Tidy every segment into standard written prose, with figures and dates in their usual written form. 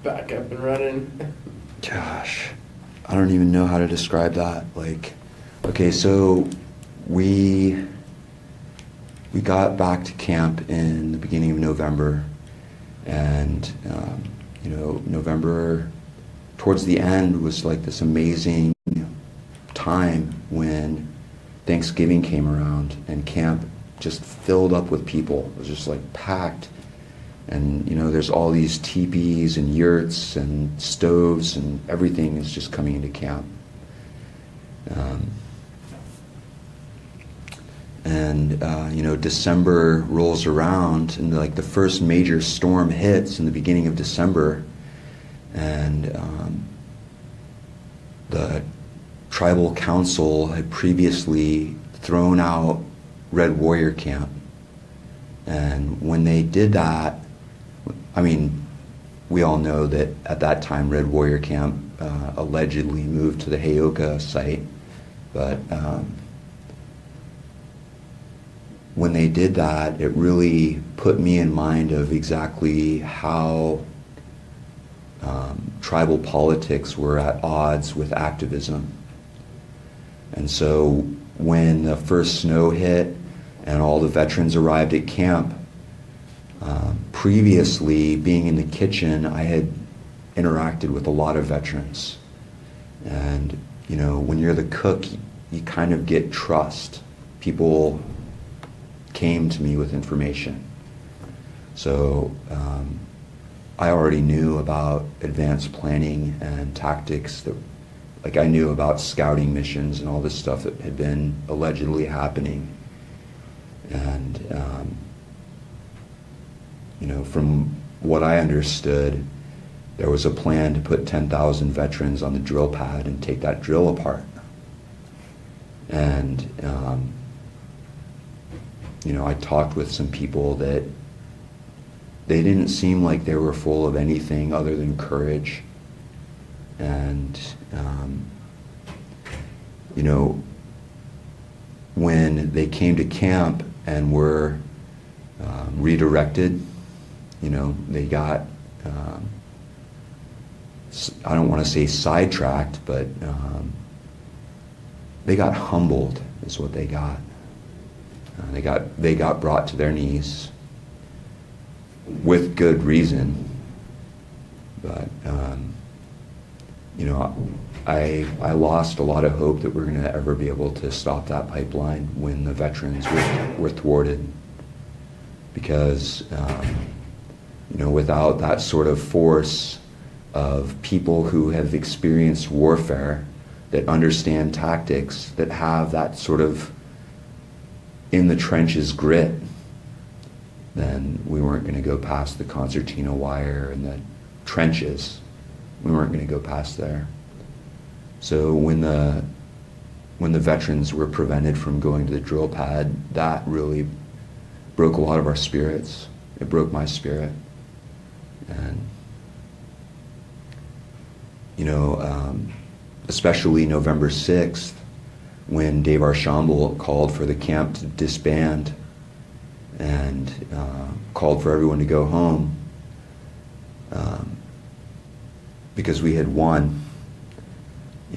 Back up and running. Gosh, I don't even know how to describe that. Like, okay, so we got back to camp in the beginning of November, and November towards the end was like this amazing time when Thanksgiving came around and camp just filled up with people. It was just like packed. And there's all these teepees and yurts and stoves and everything is just coming into camp. December rolls around and like the first major storm hits in the beginning of December, and the tribal council had previously thrown out Red Warrior Camp. And when they did that, I mean, we all know that at that time Red Warrior Camp allegedly moved to the Heyoka site, but when they did that, it really put me in mind of exactly how tribal politics were at odds with activism. And so when the first snow hit and all the veterans arrived at camp, previously being in the kitchen, I had interacted with a lot of veterans. And when you're the cook, you kind of get trust. People came to me with information. So I already knew about advanced planning and tactics that, like, I knew about scouting missions and all this stuff that had been allegedly happening. And from what I understood, there was a plan to put 10,000 veterans on the drill pad and take that drill apart. And I talked with some people that they didn't seem like they were full of anything other than courage. And when they came to camp and were redirected, they got, I don't want to say sidetracked, but they got humbled is what they got. They got brought to their knees with good reason. But I lost a lot of hope that we're going to ever be able to stop that pipeline when the veterans were thwarted, because without that sort of force of people who have experienced warfare, that understand tactics, that have that sort of in the trenches grit, then we weren't going to go past the concertina wire and the trenches. We weren't going to go past there. So when the veterans were prevented from going to the drill pad, that really broke a lot of our spirits. It broke my spirit. And especially November 6th, when Dave Archambault called for the camp to disband and called for everyone to go home because we had won.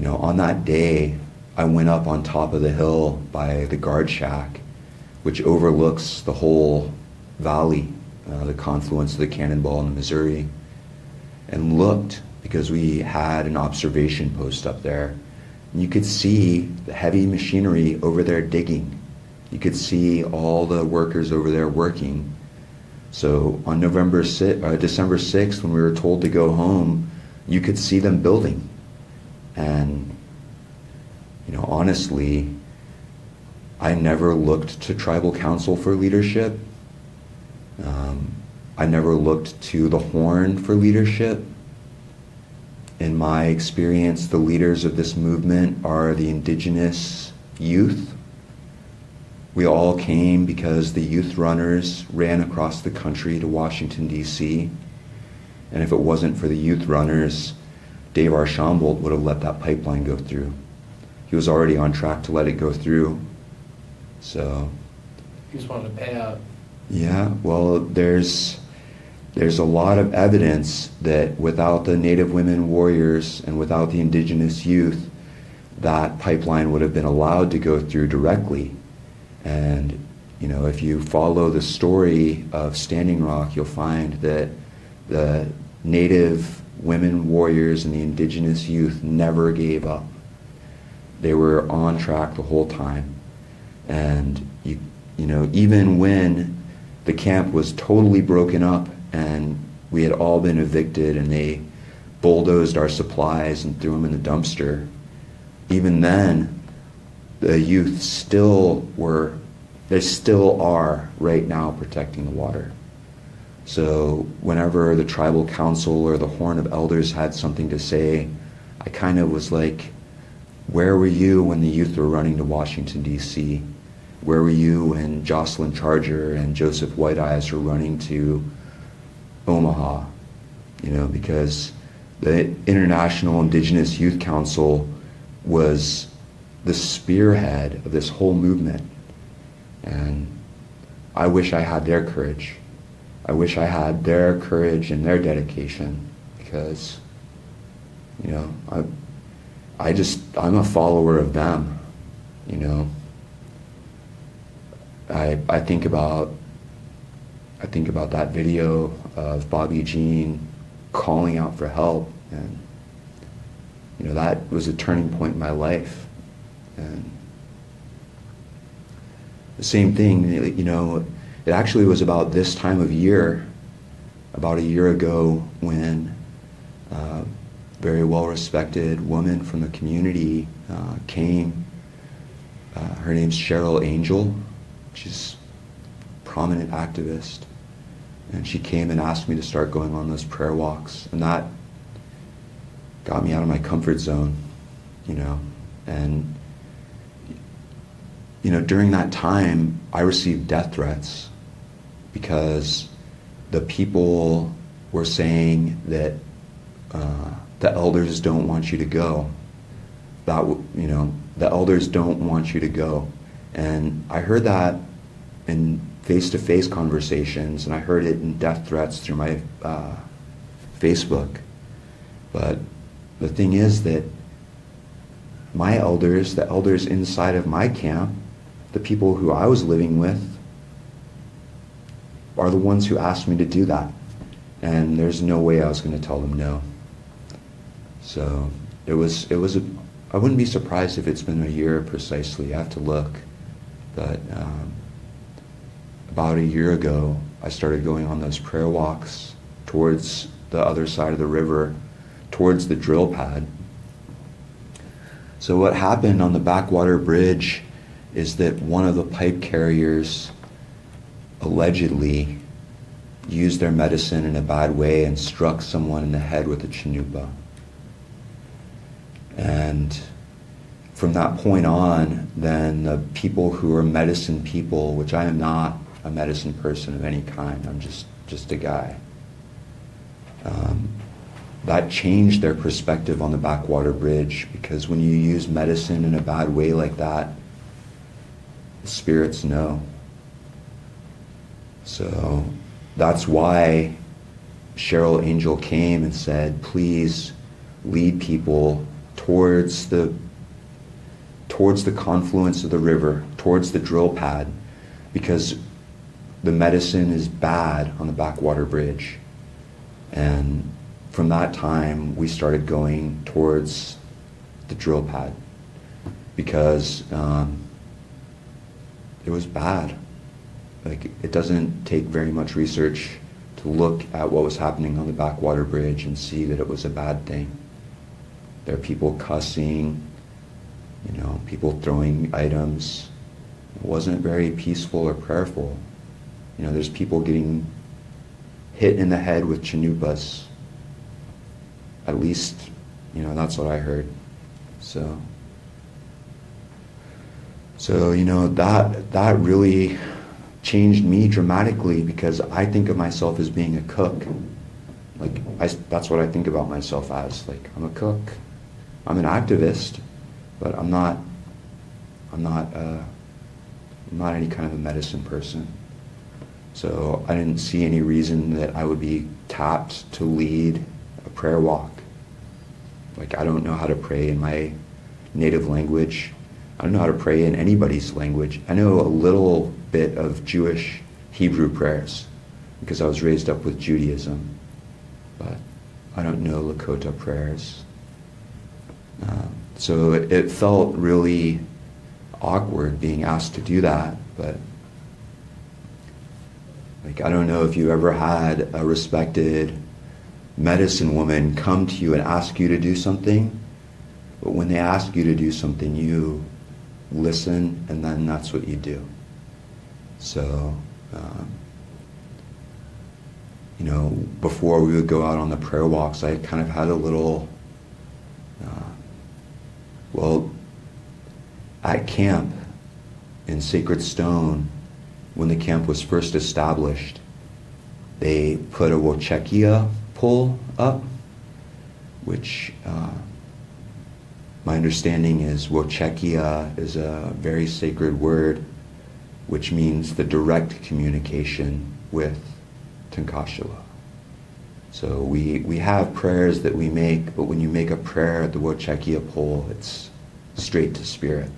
On that day, I went up on top of the hill by the guard shack, which overlooks the whole valley, the confluence of the Cannonball and the Missouri, and looked, because we had an observation post up there. And you could see the heavy machinery over there digging. You could see all the workers over there working. So on December 6th, when we were told to go home, you could see them building. And honestly, I never looked to tribal council for leadership. I never looked to the Horn for leadership. In my experience, the leaders of this movement are the indigenous youth. We all came because the youth runners ran across the country to Washington, D.C. And if it wasn't for the youth runners, Dave Archambault would have let that pipeline go through. He was already on track to let it go through. So He just wanted to pay out. yeah, well, there's there's a lot of evidence that without the Native women warriors and without the indigenous youth, that pipeline would have been allowed to go through directly. And if you follow the story of Standing Rock, you'll find that the Native women warriors and the indigenous youth never gave up. They were on track the whole time. And even when the camp was totally broken up and we had all been evicted and they bulldozed our supplies and threw them in the dumpster, even then the youth they still are right now protecting the water. So whenever the tribal council or the Horn of Elders had something to say, I kind of was like, where were you when the youth were running to Washington, D.C.? Where were you when Jocelyn Charger and Joseph White Eyes were running to Omaha? Because the International Indigenous Youth Council was the spearhead of this whole movement. And I wish I had their courage. I wish I had their courage and their dedication, because, I'm a follower of them, I think about that video of Bobby Jean calling out for help, and that was a turning point in my life. And the same thing, it actually was about this time of year, about a year ago, when a very well-respected woman from the community came. Her name's Cheryl Angel. She's a prominent activist. And she came and asked me to start going on those prayer walks. And that got me out of my comfort zone, And, during that time, I received death threats because the people were saying that the elders don't want you to go. The elders don't want you to go. And I heard that in face-to-face conversations, and I heard it in death threats through my Facebook. But the thing is that my elders, the elders inside of my camp, the people who I was living with, are the ones who asked me to do that. And there's no way I was going to tell them no. So I wouldn't be surprised if it's been a year precisely. I have to look. But about a year ago, I started going on those prayer walks towards the other side of the river, towards the drill pad. So what happened on the backwater bridge is that one of the pipe carriers allegedly used their medicine in a bad way and struck someone in the head with a chanupa. And from that point on, then the people who are medicine people, which I am not a medicine person of any kind, I'm just a guy, that changed their perspective on the backwater bridge, because when you use medicine in a bad way like that, the spirits know. So that's why Cheryl Angel came and said, please lead people towards the confluence of the river, towards the drill pad, because the medicine is bad on the backwater bridge. And from that time, we started going towards the drill pad, because it was bad. Like, it doesn't take very much research to look at what was happening on the backwater bridge and see that it was a bad thing. There are people cussing, people throwing items. It wasn't very peaceful or prayerful. There's people getting hit in the head with chanupas. At least, that's what I heard. So that really changed me dramatically, because I think of myself as being a cook. That's what I think about myself as. I'm a cook. I'm an activist, but I'm not any kind of a medicine person. So I didn't see any reason that I would be tapped to lead a prayer walk. Like, I don't know how to pray in my native language. I don't know how to pray in anybody's language. I know a little bit of Jewish Hebrew prayers because I was raised up with Judaism, but I don't know Lakota prayers. So it felt really awkward being asked to do that, but like, I don't know if you ever had a respected medicine woman come to you and ask you to do something, but when they ask you to do something, you listen, and then that's what you do. So, before we would go out on the prayer walks, I kind of had a little, at camp in Sacred Stone, when the camp was first established, they put a Wochekia pole up, which my understanding is Wochekia is a very sacred word, which means the direct communication with Tankashila. So we have prayers that we make, but when you make a prayer at the Wochekia pole, it's straight to spirit.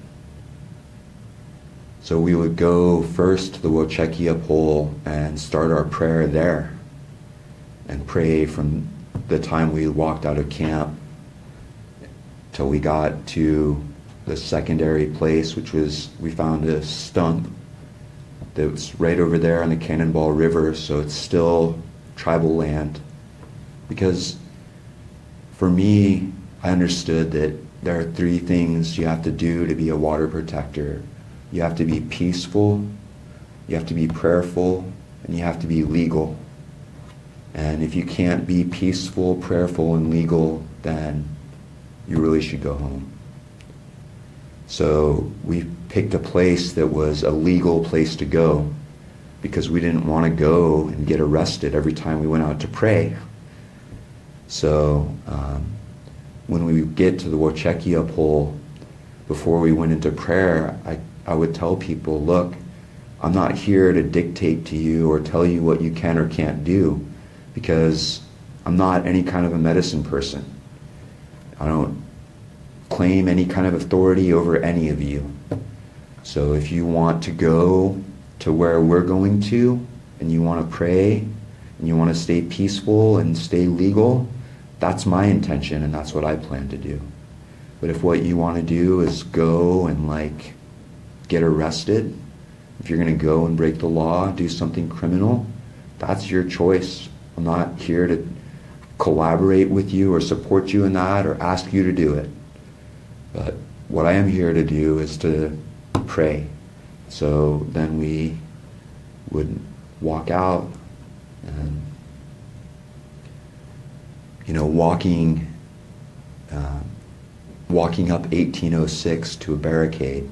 So we would go first to the Wochekia pole and start our prayer there and pray from the time we walked out of camp till we got to the secondary place, which was, we found a stump that's right over there on the Cannonball River, so it's still tribal land. Because for me, I understood that there are three things you have to do to be a water protector. You have to be peaceful, you have to be prayerful, and you have to be legal. And if you can't be peaceful, prayerful, and legal, then you really should go home. So we picked a place that was a legal place to go because we didn't want to go and get arrested every time we went out to pray. So when we get to the Wochekia pole, before we went into prayer, I would tell people, look, I'm not here to dictate to you or tell you what you can or can't do, because I'm not any kind of a medicine person. I don't claim any kind of authority over any of you. So if you want to go to where we're going to, and you want to pray, and you want to stay peaceful and stay legal, that's my intention, and that's what I plan to do. But if what you want to do is go and get arrested, if you're going to go and break the law, do something criminal, that's your choice. I'm not here to collaborate with you or support you in that or ask you to do it. But what I am here to do is to pray. So then we would walk out and, walking up 1806 to a barricade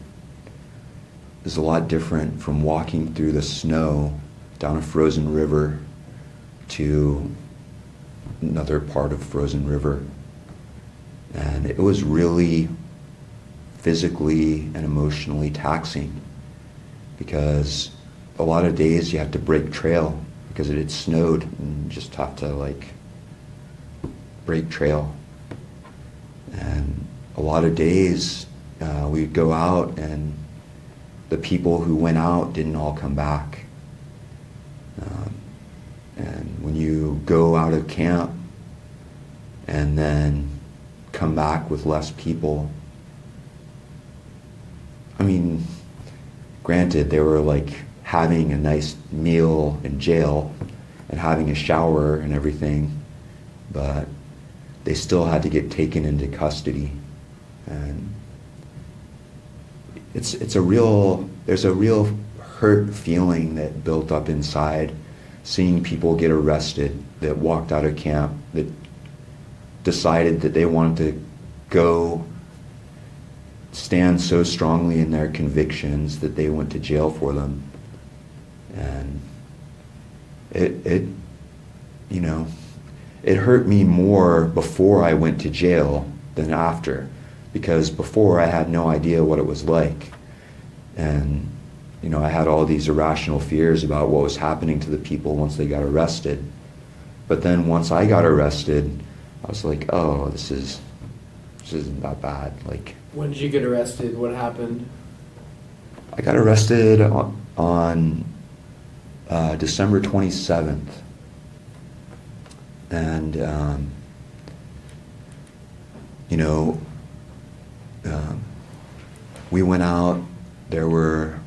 is a lot different from walking through the snow down a frozen river to another part of frozen river. And it was really physically and emotionally taxing because a lot of days you have to break trail because it had snowed and you just have to break trail. And a lot of days we'd go out and the people who went out didn't all come back. And when you go out of camp and then come back with less people, I mean, granted, they were having a nice meal in jail and having a shower and everything, but they still had to get taken into custody. And there's a real hurt feeling that built up inside seeing people get arrested that walked out of camp, that decided that they wanted to go stand so strongly in their convictions that they went to jail for them. And it hurt me more before I went to jail than after, because before I had no idea what it was like. And I had all these irrational fears about what was happening to the people once they got arrested. But then once I got arrested, I was like, oh, this isn't that bad. Like, When did you get arrested? What happened? I got arrested on December 27th. And, we went out. There were,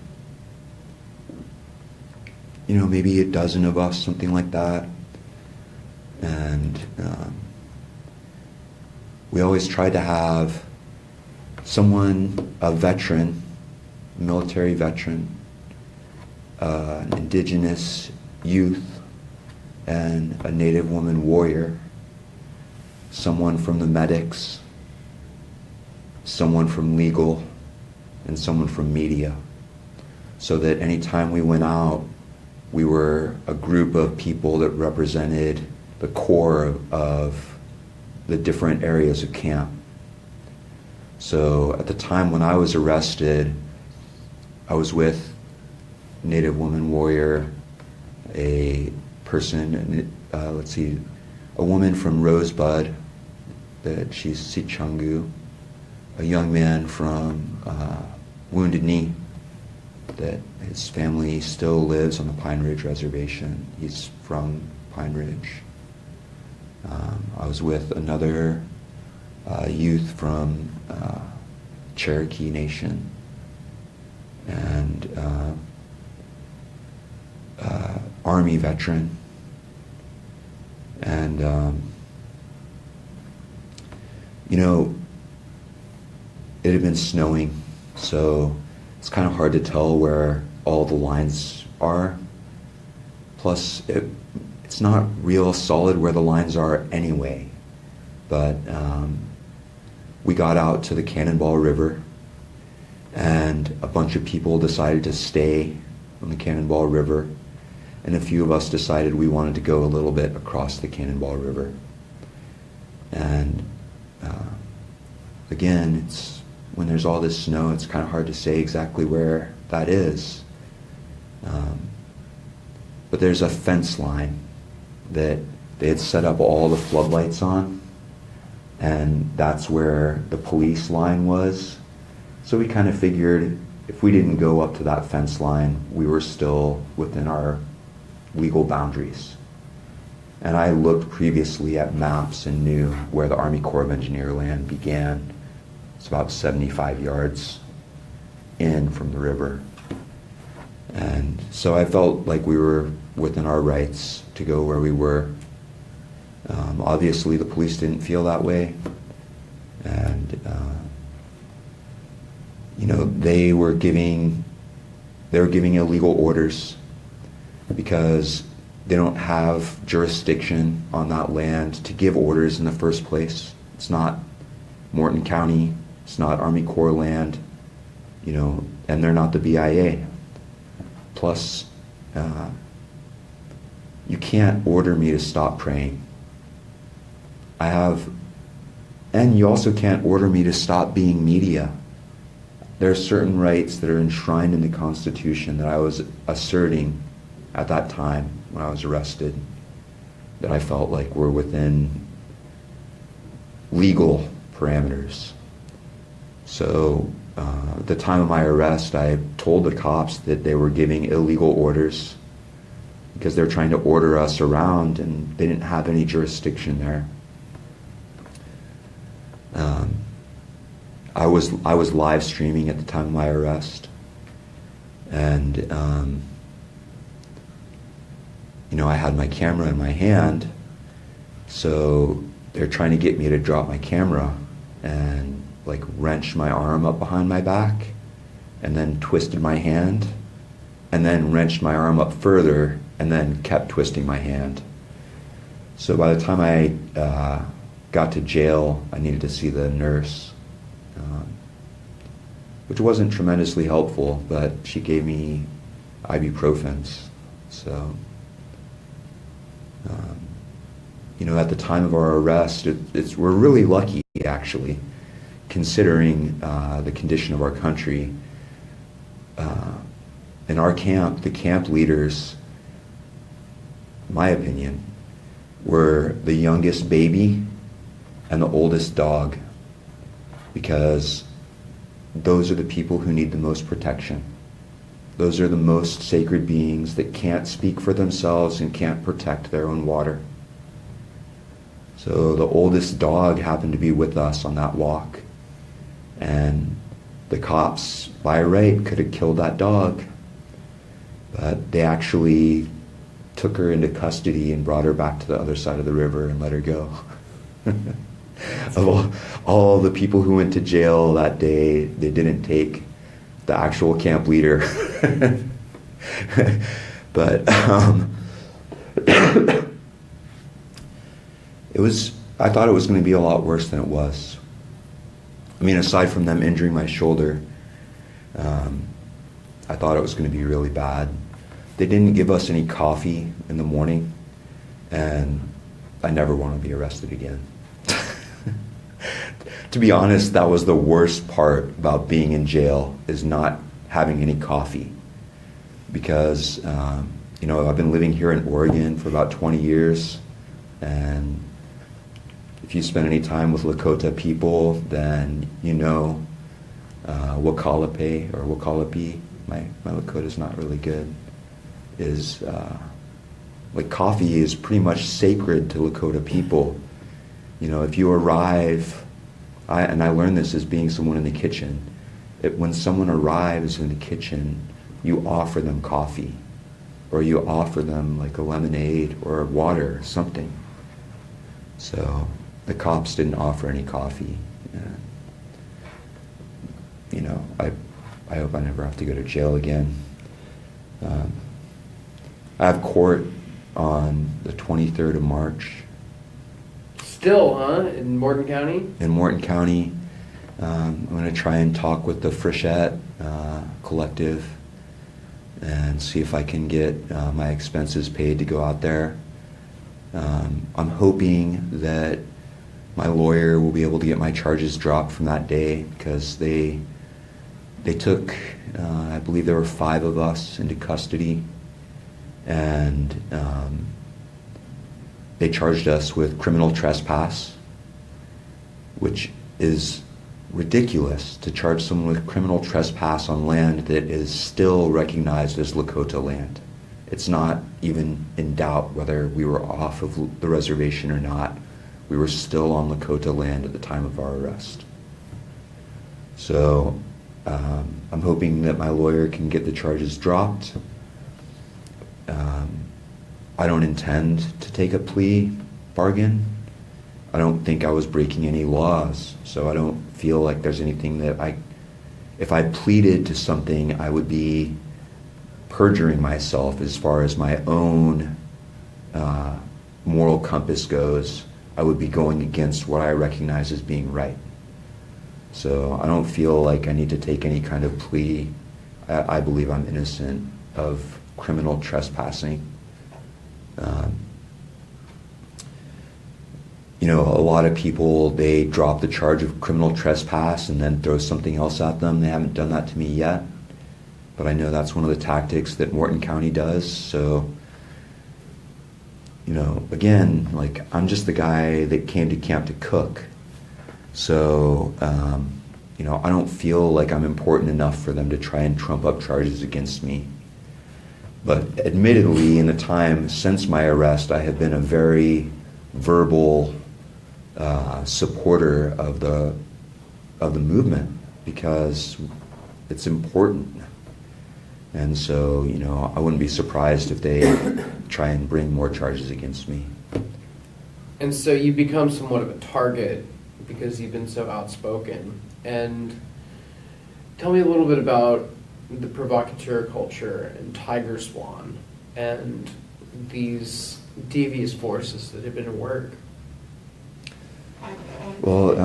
maybe a dozen of us, something like that. And we always tried to have someone, a veteran, military veteran, an indigenous youth, and a Native woman warrior, someone from the medics, someone from legal, and someone from media, so that anytime we went out, we were a group of people that represented the core of the different areas of camp. So at the time when I was arrested, I was with Native woman warrior, a person, a woman from Rosebud, that she's Sichungu, a young man from Wounded Knee, that his family still lives on the Pine Ridge Reservation. He's from Pine Ridge. I was with another youth from Cherokee Nation, and Army veteran. And, it had been snowing, so it's kind of hard to tell where all the lines are. Plus, it's not real solid where the lines are anyway. But we got out to the Cannonball River, and a bunch of people decided to stay on the Cannonball River, and a few of us decided we wanted to go a little bit across the Cannonball River. And again, when there's all this snow, it's kind of hard to say exactly where that is. But there's a fence line that they had set up all the floodlights on, and that's where the police line was. So we kind of figured if we didn't go up to that fence line, we were still within our legal boundaries. And I looked previously at maps and knew where the Army Corps of Engineer land began. It's about 75 yards in from the river. And so I felt like we were within our rights to go where we were. Obviously, the police didn't feel that way. And, they were giving illegal orders because they don't have jurisdiction on that land to give orders in the first place. It's not Morton County, it's not Army Corps land, and they're not the BIA. Plus, you can't order me to stop praying. And you also can't order me to stop being media. There are certain rights that are enshrined in the Constitution that I was asserting at that time when I was arrested, that I felt like were within legal parameters. So at the time of my arrest, I told the cops that they were giving illegal orders because they're trying to order us around, and they didn't have any jurisdiction there. I was live streaming at the time of my arrest, and I had my camera in my hand, so they're trying to get me to drop my camera and wrenched my arm up behind my back, and then twisted my hand, and then wrenched my arm up further, and then kept twisting my hand. So by the time I got to jail, I needed to see the nurse, which wasn't tremendously helpful, but she gave me ibuprofens. So, at the time of our arrest, we're really lucky, actually, considering the condition of our country. in our camp, the camp leaders, in my opinion, were the youngest baby and the oldest dog, because those are the people who need the most protection. Those are the most sacred beings that can't speak for themselves and can't protect their own water. So the oldest dog happened to be with us on that walk. And the cops, by right, could have killed that dog. But they actually took her into custody and brought her back to the other side of the river and let her go. Of all the people who went to jail that day, they didn't take the actual camp leader. But I thought it was going to be a lot worse than it was. I mean, aside from them injuring my shoulder, I thought it was going to be really bad. They didn't give us any coffee in the morning, and I never want to be arrested again. To be honest, that was the worst part about being in jail, is not having any coffee. Because, I've been living here in Oregon for about 20 years, and if you spend any time with Lakota people, then you know Wakalape or Wakalapi, my Lakota is not really good, is like coffee is pretty much sacred to Lakota people. If you arrive, and I learned this as being someone in the kitchen, when someone arrives in the kitchen, you offer them coffee, or you offer them like a lemonade or water or something. So the cops didn't offer any coffee. I hope I never have to go to jail again. I have court on the 23rd of March. Still, huh? In Morton County? In Morton County. I'm going to try and talk with the Frechette Collective and see if I can get my expenses paid to go out there. I'm hoping that my lawyer will be able to get my charges dropped from that day, because they took, I believe there were 5 of us into custody, and they charged us with criminal trespass, which is ridiculous, to charge someone with criminal trespass on land that is still recognized as Lakota land. It's not even in doubt whether we were off of the reservation or not. We were still on Lakota land at the time of our arrest. So I'm hoping that my lawyer can get the charges dropped. I don't intend to take a plea bargain. I don't think I was breaking any laws, so I don't feel like there's anything that if I pleaded to something, I would be perjuring myself as far as my own moral compass goes. I would be going against what I recognize as being right. So I don't feel like I need to take any kind of plea. I believe I'm innocent of criminal trespassing. A lot of people, they drop the charge of criminal trespass and then throw something else at them. They haven't done that to me yet, but I know that's one of the tactics that Morton County does. So, again, like, I'm just the guy that came to camp to cook. So, I don't feel like I'm important enough for them to try and trump up charges against me. But admittedly, in the time since my arrest, I have been a very verbal supporter of the movement, because it's important. And so, I wouldn't be surprised if they try and bring more charges against me. And so you become somewhat of a target because you've been so outspoken. And tell me a little bit about the provocateur culture and Tiger Swan and these devious forces that have been at work. Well,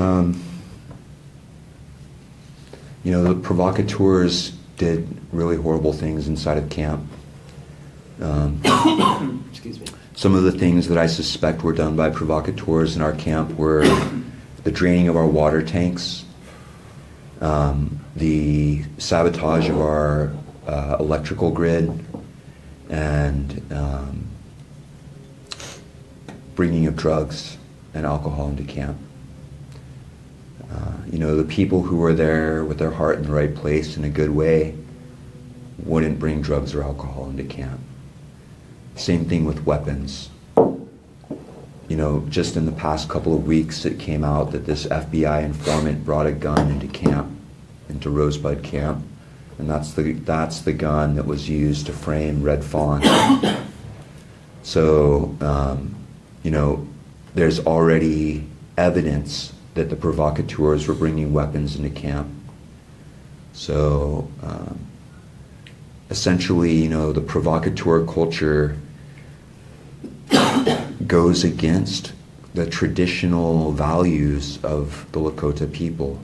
the provocateurs did really horrible things inside of camp. Excuse me. Some of the things that I suspect were done by provocateurs in our camp were the draining of our water tanks, the sabotage of our electrical grid and bringing of drugs and alcohol into camp. The people who were there with their heart in the right place in a good way wouldn't bring drugs or alcohol into camp. Same thing with weapons. Just in the past couple of weeks, it came out that this FBI informant brought a gun into camp, into Rosebud Camp, and that's the gun that was used to frame Red Fawn. So, there's already evidence that the provocateurs were bringing weapons into camp. So, essentially, the provocateur culture goes against the traditional values of the Lakota people.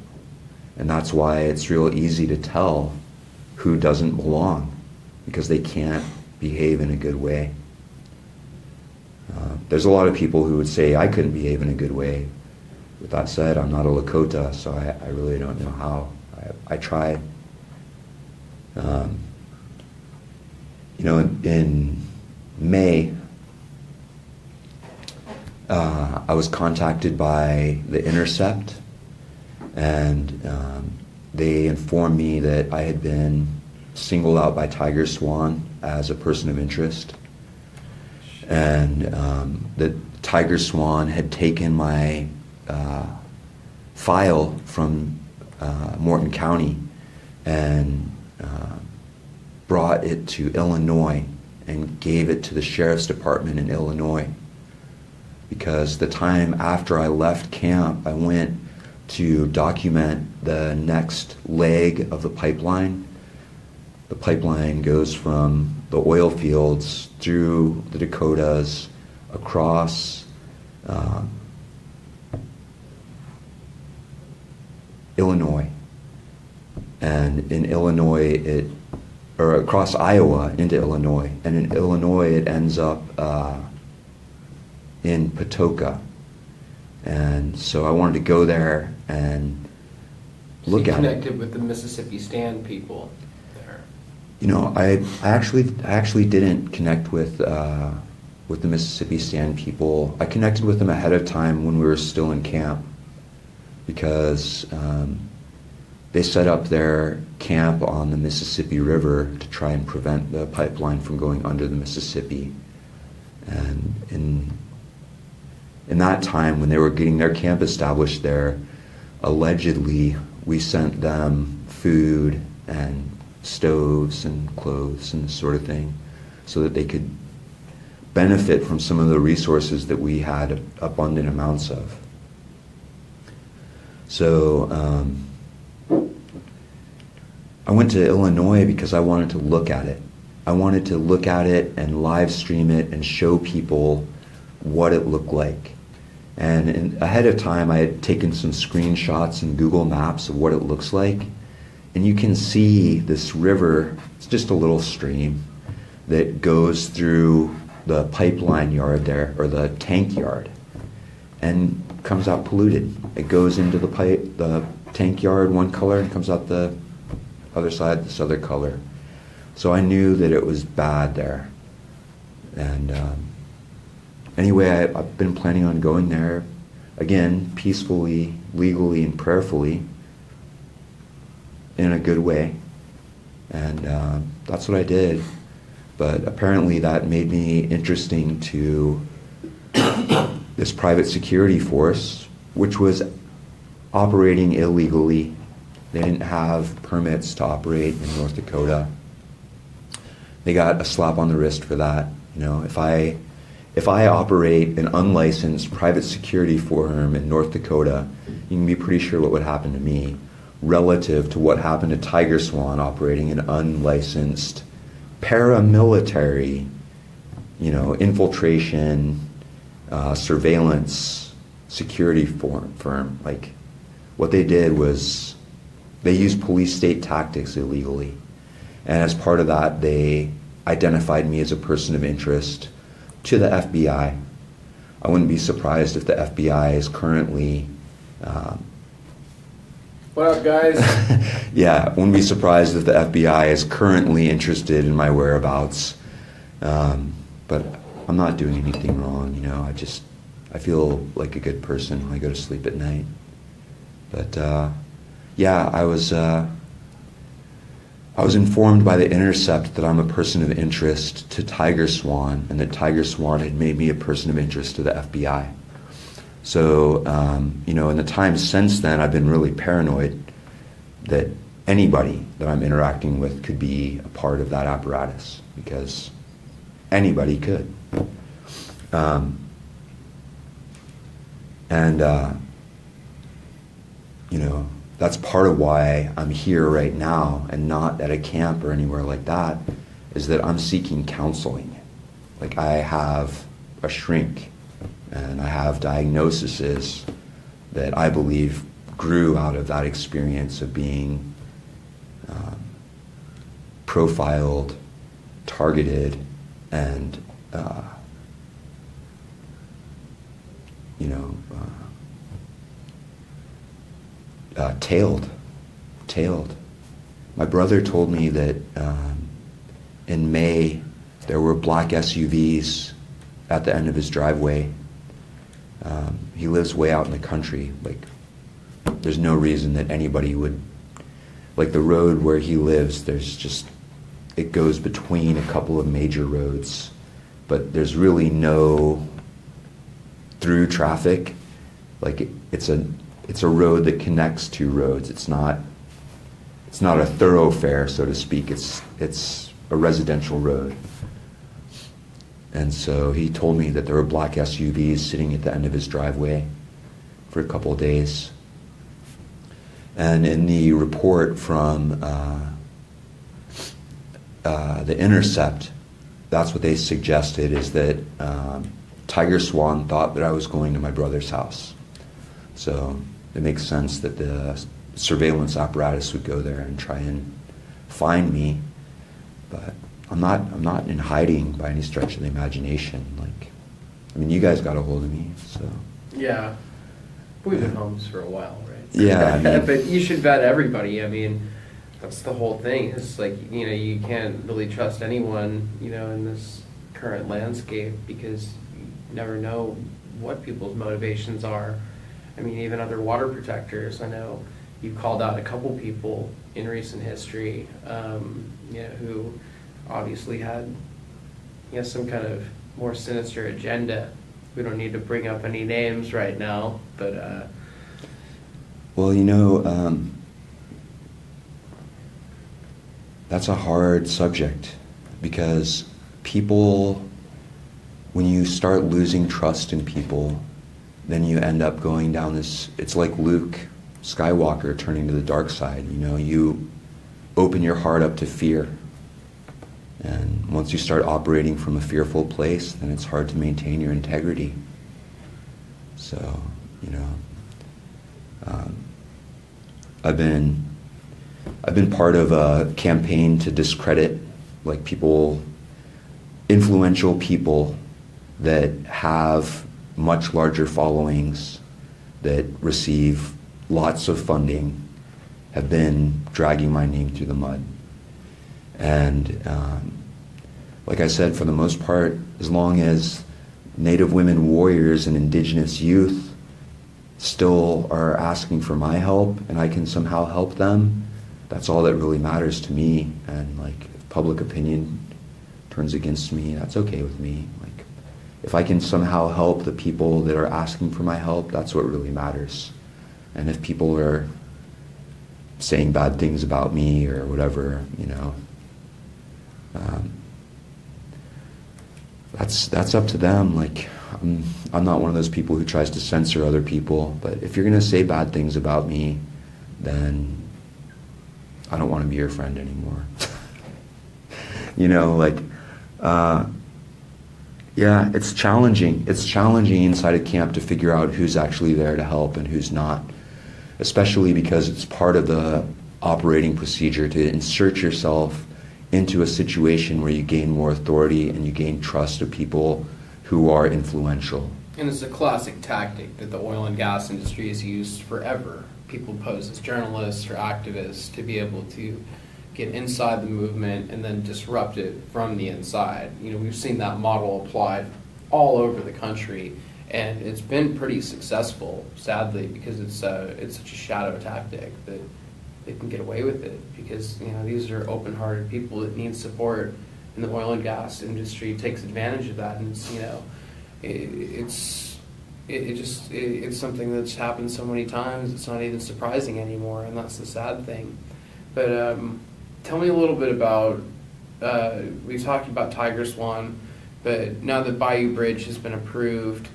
And that's why it's real easy to tell who doesn't belong, because they can't behave in a good way. There's a lot of people who would say I couldn't behave in a good way. With that said, I'm not a Lakota, so I really don't know how. I tried. In May, I was contacted by The Intercept, and they informed me that I had been singled out by Tiger Swan as a person of interest, and that Tiger Swan had taken my file from Morton County and brought it to Illinois and gave it to the sheriff's department in Illinois. Because the time after I left camp, I went to document the next leg of the pipeline. The pipeline goes from the oil fields through the Dakotas, across Illinois. And in Illinois, or across Iowa into Illinois. And in Illinois, it ends up in Patoka. And so I wanted to go there and look at it. Connected with the Mississippi Stand people there. I actually didn't connect with the Mississippi Stand people. I connected with them ahead of time when we were still in camp, because they set up their camp on the Mississippi River to try and prevent the pipeline from going under the Mississippi. And in that time, when they were getting their camp established there, allegedly we sent them food and stoves and clothes and this sort of thing, so that they could benefit from some of the resources that we had abundant amounts of. So I went to Illinois because I wanted to look at it. I wanted to look at it and live stream it and show people what it looked like. And ahead of time, I had taken some screenshots and Google Maps of what it looks like. And you can see this river. It's just a little stream that goes through the pipeline yard there, or the tank yard, and comes out polluted. It goes into the tank yard one color and comes out the other side this other color. So I knew that it was bad there. And anyway, I've been planning on going there, again, peacefully, legally, and prayerfully, in a good way. And that's what I did. But apparently that made me interesting to this private security force, which was operating illegally. They didn't have permits to operate in North Dakota. They got a slap on the wrist for that. If I operate an unlicensed private security firm in North Dakota, you can be pretty sure what would happen to me relative to what happened to Tiger Swan operating an unlicensed paramilitary, infiltration, surveillance, security firm. Like, what they did was they used police state tactics illegally. And as part of that, they identified me as a person of interest to the FBI. I wouldn't be surprised if the FBI is currently What up, guys? Yeah, wouldn't be surprised if the FBI is currently interested in my whereabouts. But I'm not doing anything wrong, you know. I feel like a good person when I go to sleep at night. But yeah, I was informed by The Intercept that I'm a person of interest to Tiger Swan, and that Tiger Swan had made me a person of interest to the FBI. So, you know, in the time since then, I've been really paranoid that anybody that I'm interacting with could be a part of that apparatus, because anybody could. You know, that's part of why I'm here right now and not at a camp or anywhere like that, is that I'm seeking counseling. Like, I have a shrink, and I have diagnoses that I believe grew out of that experience of being profiled, targeted, and you know, tailed. My brother told me that in May there were black SUVs at the end of his driveway. He lives way out in the country. Like, there's no reason that anybody would, like, the road where he lives, it goes between a couple of major roads, but there's really no through traffic. Like, it's a road that connects two roads. It's not a thoroughfare, so to speak. It's a residential road. And so he told me that there were black SUVs sitting at the end of his driveway for a couple of days. And in the report from The Intercept, that's what they suggested, is that Tiger Swan thought that I was going to my brother's house. So it makes sense that the surveillance apparatus would go there and try and find me. But I'm not in hiding by any stretch of the imagination. Like, I mean, you guys got a hold of me, so. Yeah. We've been homies for a while, right? Yeah, I mean, but you should vet everybody. I mean, that's the whole thing. It's like, you know, you can't really trust anyone, you know, in this current landscape, because you never know what people's motivations are. I mean, even other water protectors. I know you've called out a couple people in recent history, you know, who obviously had, you know, some kind of more sinister agenda. We don't need to bring up any names right now, but well, you know, that's a hard subject, because people, when you start losing trust in people, then you end up going down this, it's like Luke Skywalker turning to the dark side. You know, you open your heart up to fear. And once you start operating from a fearful place, then it's hard to maintain your integrity. So, you know, I've been part of a campaign to discredit, like, people, influential people that have much larger followings, that receive lots of funding, have been dragging my name through the mud. And like I said, for the most part, as long as Native women warriors and indigenous youth still are asking for my help and I can somehow help them, that's all that really matters to me. And, like, if public opinion turns against me, that's okay with me. Like, if I can somehow help the people that are asking for my help, that's what really matters. And if people are saying bad things about me or whatever, you know, that's up to them. Like, I'm not one of those people who tries to censor other people, but if you're going to say bad things about me, then I don't want to be your friend anymore. You know, like, yeah, it's challenging. It's challenging inside a camp to figure out who's actually there to help and who's not, especially because it's part of the operating procedure to insert yourself into a situation where you gain more authority and you gain trust of people who are influential. And it's a classic tactic that the oil and gas industry has used forever. People pose as journalists or activists to be able to get inside the movement and then disrupt it from the inside. You know, we've seen that model applied all over the country, and it's been pretty successful, sadly, because it's such a shadow tactic that they can get away with it, because, you know, these are open-hearted people that need support, and the oil and gas industry takes advantage of that. And it's, you know, it's something that's happened so many times it's not even surprising anymore, and that's the sad thing. But tell me a little bit about, we talked about Tiger Swan, but now that Bayou Bridge has been approved,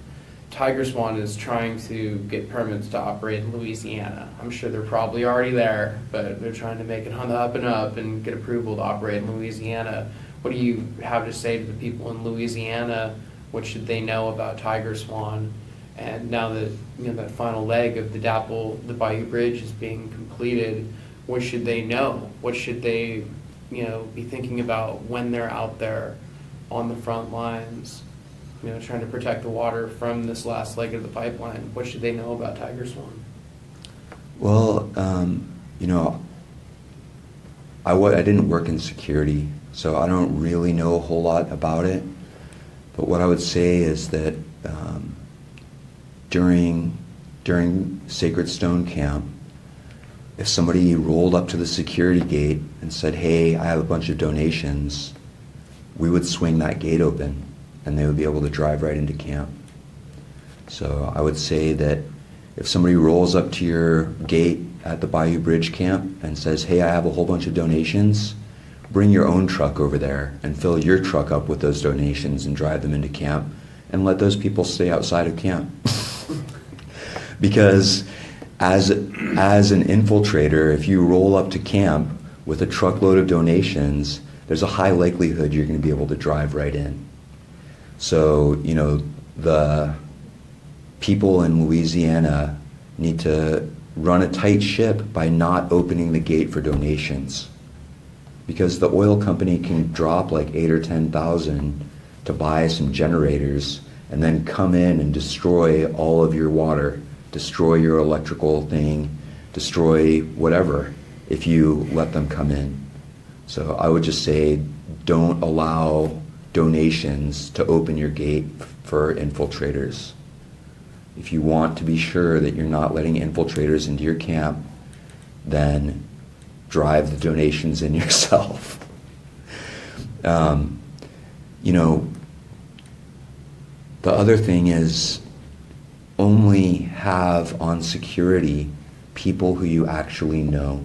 Tiger Swan is trying to get permits to operate in Louisiana. I'm sure they're probably already there, but they're trying to make it on the up and up and get approval to operate in Louisiana. What do you have to say to the people in Louisiana? What should they know about Tiger Swan? And now that, you know, that final leg of the the Bayou Bridge is being completed, what should they know? What should they, you know, be thinking about when they're out there on the front lines, you know, trying to protect the water from this last leg of the pipeline? What should they know about Tiger Swan? Well, you know, I didn't work in security, so I don't really know a whole lot about it. But what I would say is that during Sacred Stone Camp, if somebody rolled up to the security gate and said, "Hey, I have a bunch of donations," we would swing that gate open and they would be able to drive right into camp. So I would say that if somebody rolls up to your gate at the Bayou Bridge camp and says, "Hey, I have a whole bunch of donations," bring your own truck over there and fill your truck up with those donations and drive them into camp, and let those people stay outside of camp. Because as an infiltrator, if you roll up to camp with a truckload of donations, there's a high likelihood you're going to be able to drive right in. So, you know, the people in Louisiana need to run a tight ship by not opening the gate for donations. Because the oil company can drop like 8 or 10,000 to buy some generators and then come in and destroy all of your water, destroy your electrical thing, destroy whatever if you let them come in. So I would just say, don't allow donations to open your gate for infiltrators. If you want to be sure that you're not letting infiltrators into your camp, then drive the donations in yourself. You know, the other thing is, only have on security people who you actually know.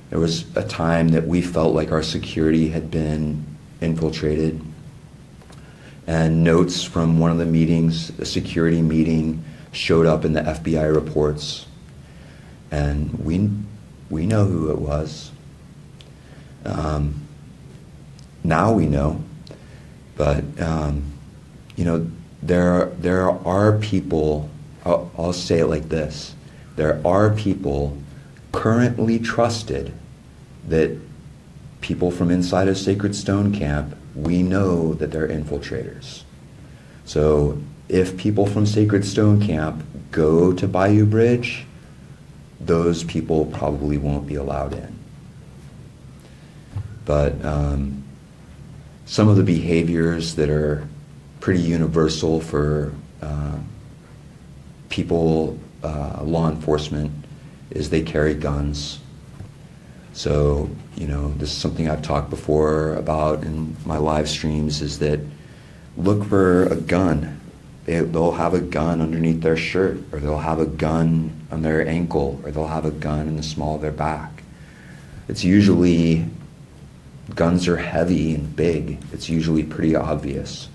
There was a time that we felt like our security had been infiltrated, and notes from one of the meetings, a security meeting, showed up in the FBI reports, and we know who it was. Now we know, but you know, there are people. I'll say it like this: there are people currently trusted that people from inside of Sacred Stone Camp, we know that they're infiltrators. So if people from Sacred Stone Camp go to Bayou Bridge, those people probably won't be allowed in. But some of the behaviors that are pretty universal for people, law enforcement, is they carry guns. So, you know, this is something I've talked before about in my live streams, is that look for a gun. They'll have a gun underneath their shirt, or they'll have a gun on their ankle, or they'll have a gun in the small of their back. It's usually, guns are heavy and big. It's usually pretty obvious.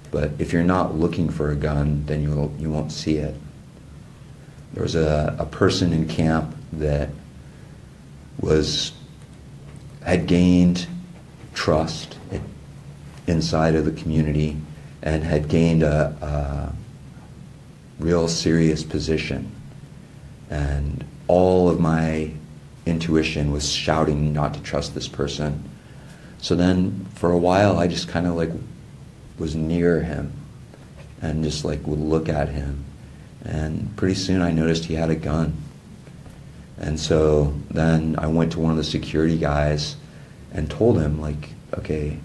But if you're not looking for a gun, then you won't see it. There was a person in camp that had gained trust inside of the community and had gained a real serious position. And all of my intuition was shouting not to trust this person. So then for a while I just kind of like was near him, and just like would look at him. And pretty soon I noticed he had a gun. And so then I went to one of the security guys and told him, like, okay,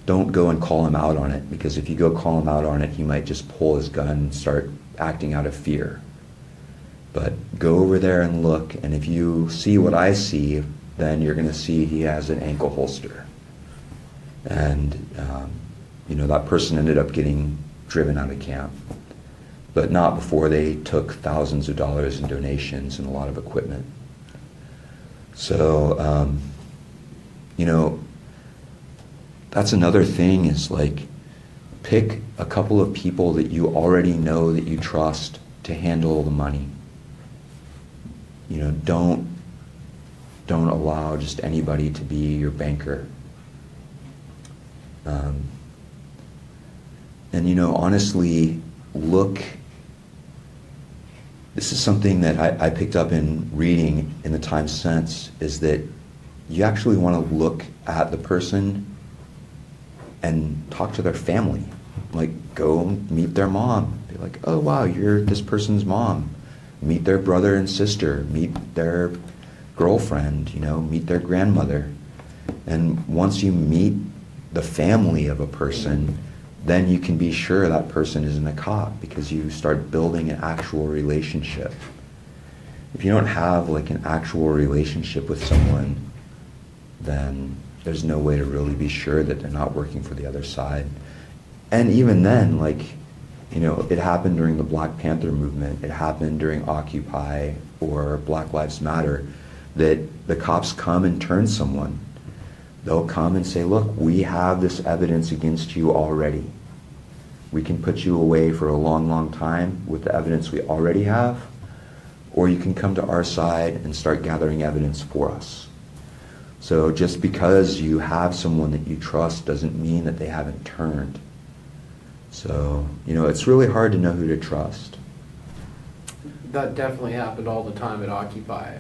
don't go and call him out on it, because if you go call him out on it, he might just pull his gun and start acting out of fear. But go over there and look, and if you see what I see, then you're going to see he has an ankle holster. And, that person ended up getting driven out of camp, but not before they took thousands of dollars in donations and a lot of equipment. So, that's another thing, is like, pick a couple of people that you already know, that you trust, to handle the money. Don't allow just anybody to be your banker. And honestly, this is something that I picked up in reading in the time since, is that you actually want to look at the person and talk to their family. Like, go meet their mom. Be like, oh wow, you're this person's mom. Meet their brother and sister. Meet their girlfriend, meet their grandmother. And once you meet the family of a person, then you can be sure that person isn't a cop, because you start building an actual relationship. If you don't have like an actual relationship with someone, then there's no way to really be sure that they're not working for the other side. And even then, it happened during the Black Panther movement, it happened during Occupy or Black Lives Matter, that the cops come and turn someone. They'll come and say, look, we have this evidence against you already. We can put you away for a long, long time with the evidence we already have, or you can come to our side and start gathering evidence for us. So just because you have someone that you trust doesn't mean that they haven't turned. So, it's really hard to know who to trust. That definitely happened all the time at Occupy.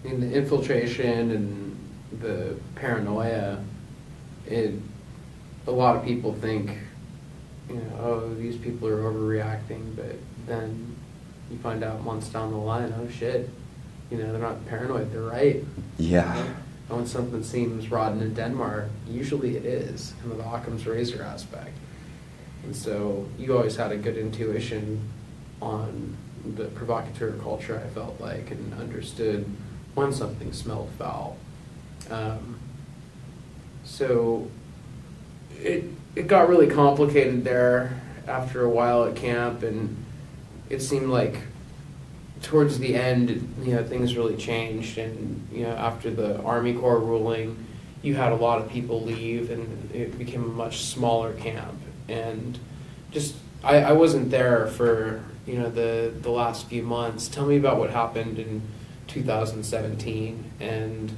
In the infiltration and the paranoia, a lot of people think, oh, these people are overreacting, but then you find out months down the line, oh shit, they're not paranoid, they're right. Yeah. And when something seems rotten in Denmark, usually it is, kind of the Occam's razor aspect. And so you always had a good intuition on the provocateur culture, I felt like, and understood when something smelled foul. So it got really complicated there after a while at camp, and it seemed like towards the end, things really changed, and after the Army Corps ruling, you had a lot of people leave, and it became a much smaller camp. And just I wasn't there for the last few months. Tell me about what happened in 2017 and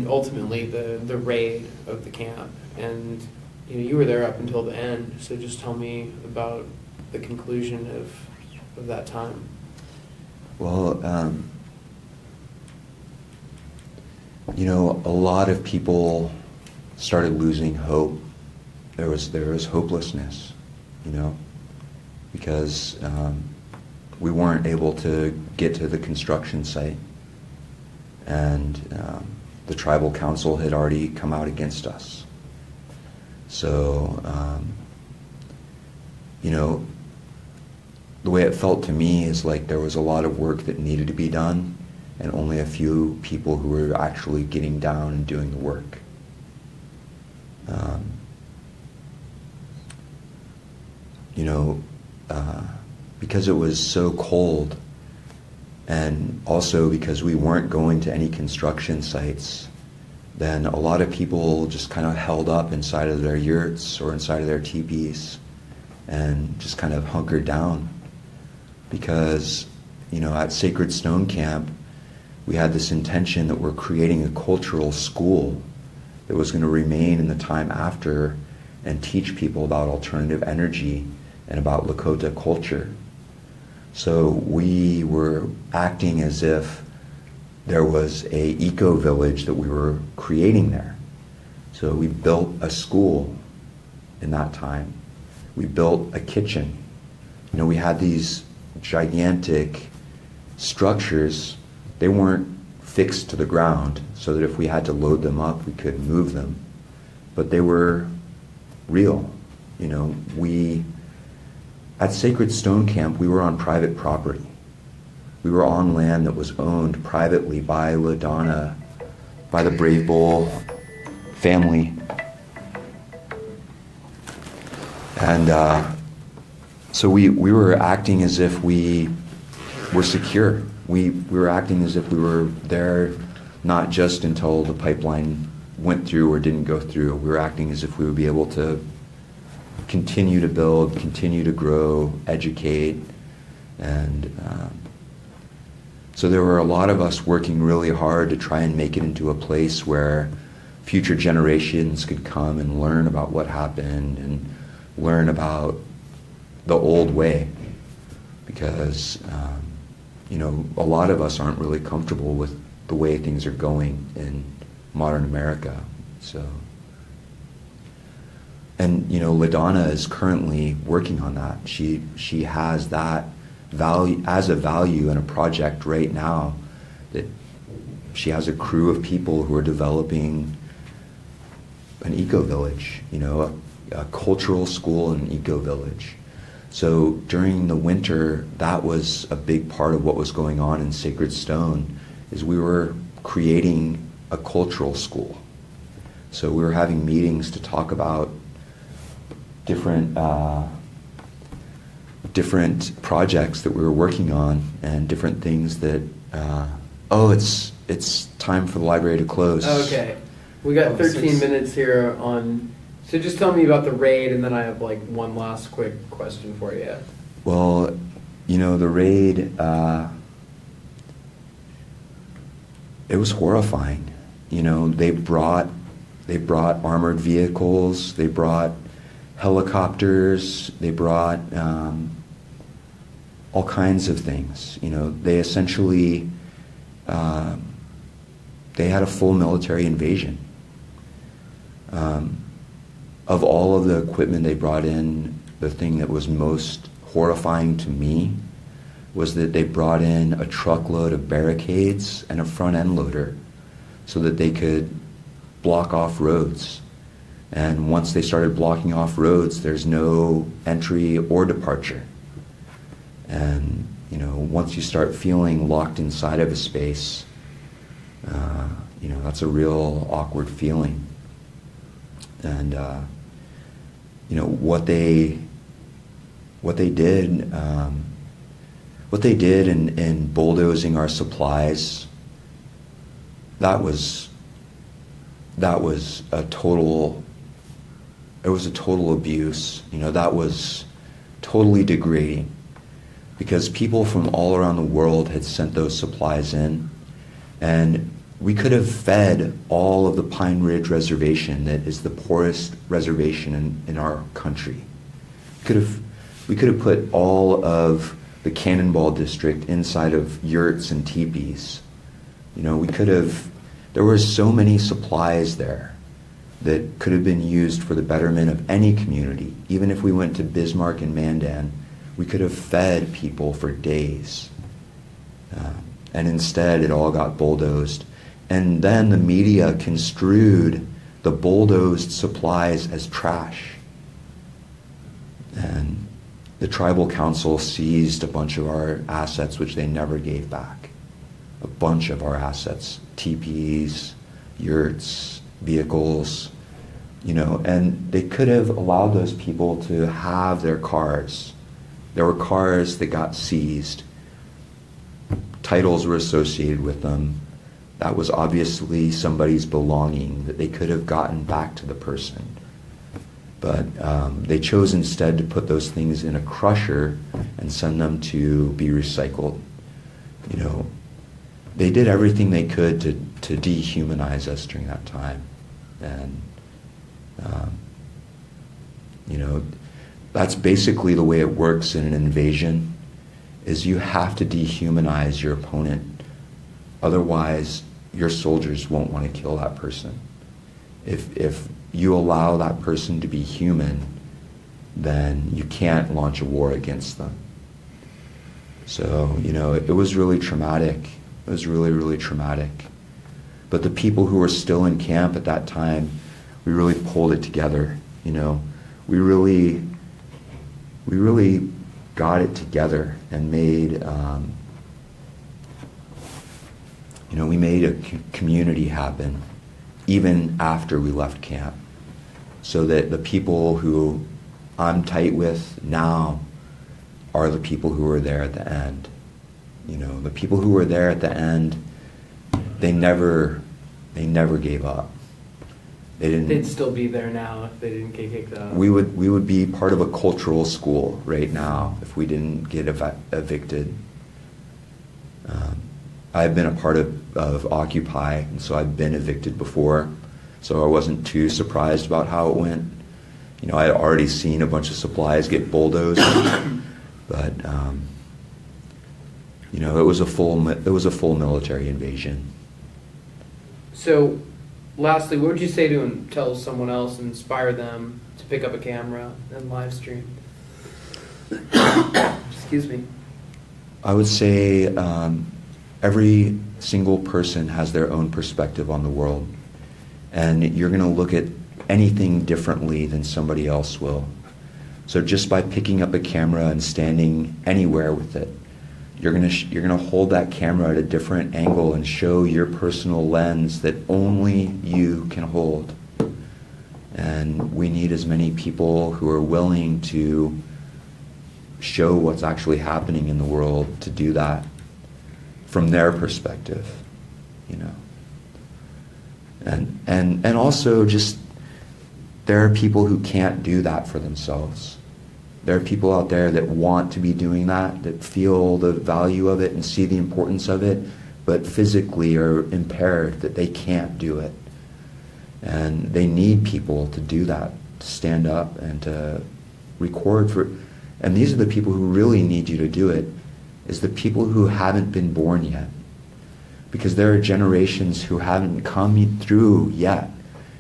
ultimately the raid of the camp. And you were there up until the end, so just tell me about the conclusion of that time. Well, a lot of people started losing hope. There was hopelessness, because we weren't able to get to the construction site, and the tribal council had already come out against us. So, the way it felt to me is like there was a lot of work that needed to be done, and only a few people who were actually getting down and doing the work. Because it was so cold, and also because we weren't going to any construction sites, then a lot of people just kind of held up inside of their yurts or inside of their teepees and just kind of hunkered down. Because, at Sacred Stone Camp, we had this intention that we're creating a cultural school that was going to remain in the time after and teach people about alternative energy and about Lakota culture. So we were acting as if there was a eco-village that we were creating there. So we built a school in that time. We built a kitchen. We had these gigantic structures. They weren't fixed to the ground so that if we had to load them up, we could move them. But they were real. We, at Sacred Stone Camp, we were on private property. We were on land that was owned privately by LaDonna, by the Brave Bull family. And so we were acting as if we were secure. We were acting as if we were there not just until the pipeline went through or didn't go through. We were acting as if we would be able to continue to build, continue to grow, educate. And so there were a lot of us working really hard to try and make it into a place where future generations could come and learn about what happened and learn about the old way. Because, a lot of us aren't really comfortable with the way things are going in modern America. So, and LaDonna is currently working on that. She has that value as a value in a project right now, that she has a crew of people who are developing an eco-village, a cultural school and an eco-village. So during the winter, that was a big part of what was going on in Sacred Stone, is we were creating a cultural school. So we were having meetings to talk about different projects that we were working on and different things that, it's time for the library to close. Okay. We got 13 minutes here on, so just tell me about the raid, and then I have one last quick question for you. Well, the raid, it was horrifying. They brought armored vehicles, they brought helicopters, they brought all kinds of things. They essentially, they had a full military invasion. Of all of the equipment they brought in, the thing that was most horrifying to me was that they brought in a truckload of barricades and a front end loader so that they could block off roads. And once they started blocking off roads, there's no entry or departure. And, once you start feeling locked inside of a space, that's a real awkward feeling. And, what they did in bulldozing our supplies, that was a total abuse. That was totally degrading, because people from all around the world had sent those supplies in, and we could have fed all of the Pine Ridge Reservation, that is the poorest reservation in our country. We could have put all of the Cannonball District inside of yurts and teepees. There were so many supplies there that could have been used for the betterment of any community. Even if we went to Bismarck and Mandan, we could have fed people for days. And instead, it all got bulldozed. And then the media construed the bulldozed supplies as trash. And the tribal council seized a bunch of our assets, which they never gave back. A bunch of our assets, teepees, yurts, vehicles, and they could have allowed those people to have their cars. There were cars that got seized. Titles were associated with them. That was obviously somebody's belonging that they could have gotten back to the person. But they chose instead to put those things in a crusher and send them to be recycled. They did everything they could to dehumanize us during that time. And, that's basically the way it works in an invasion, is you have to dehumanize your opponent. Otherwise, your soldiers won't want to kill that person. If you allow that person to be human, then you can't launch a war against them. So, it was really traumatic. It was really, really traumatic. But the people who were still in camp at that time, we really pulled it together. We really got it together and made, we made a community happen even after we left camp, so that the people who I'm tight with now are the people who were there at the end. The people who were there at the end, they never gave up. They'd still be there now if they didn't get kicked out. We would be part of a cultural school right now if we didn't get evicted. I've been a part of Occupy, and so I've been evicted before, so I wasn't too surprised about how it went. I had already seen a bunch of supplies get bulldozed, but it was a full military invasion. So, lastly, what would you say to tell someone else and inspire them to pick up a camera and live stream? Excuse me. I would say every single person has their own perspective on the world, and you're going to look at anything differently than somebody else will. So just by picking up a camera and standing anywhere with it, you're going to hold that camera at a different angle and show your personal lens that only you can hold. And we need as many people who are willing to show what's actually happening in the world to do that from their perspective, And also just, there are people who can't do that for themselves. There are people out there that want to be doing that feel the value of it and see the importance of it, but physically are impaired, that they can't do it. And they need people to do that, to stand up and to record for. And these are the people who really need you to do it, is the people who haven't been born yet. Because there are generations who haven't come through yet,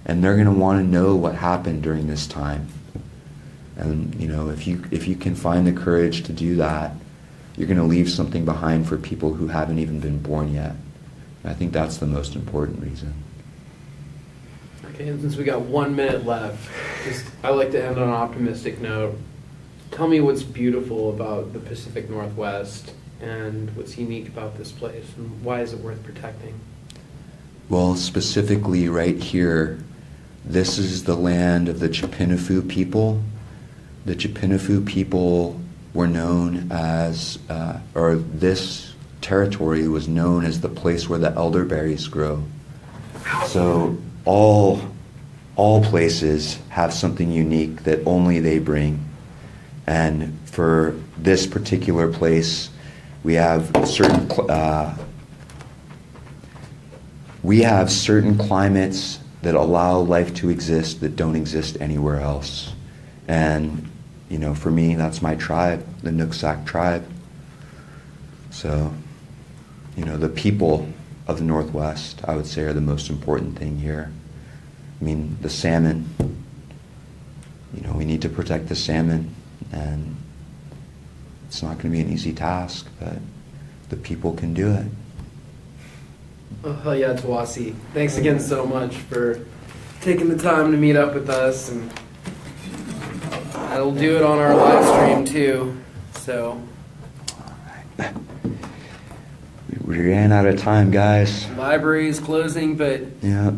and they're going to want to know what happened during this time. And if you can find the courage to do that, you're going to leave something behind for people who haven't even been born yet. And I think that's the most important reason. Okay, and since we got 1 minute left, I like to end on an optimistic note. Tell me what's beautiful about the Pacific Northwest and what's unique about this place, and why is it worth protecting? Well, specifically right here, this is the land of the Chipinahua people. The Chipinahua people were known as, or this territory was known as the place where the elderberries grow. So all places have something unique that only they bring. And for this particular place, we have certain climates that allow life to exist that don't exist anywhere else. And for me, that's my tribe, the Nooksack tribe. So, the people of the Northwest, I would say, are the most important thing here. I mean, the salmon, we need to protect the salmon, and it's not going to be an easy task, but the people can do it. Oh, hell yeah, Tawasi. Thanks again so much for taking the time to meet up with us, and that'll do it on our live stream too. So we ran out of time, guys. Library is closing, but yeah.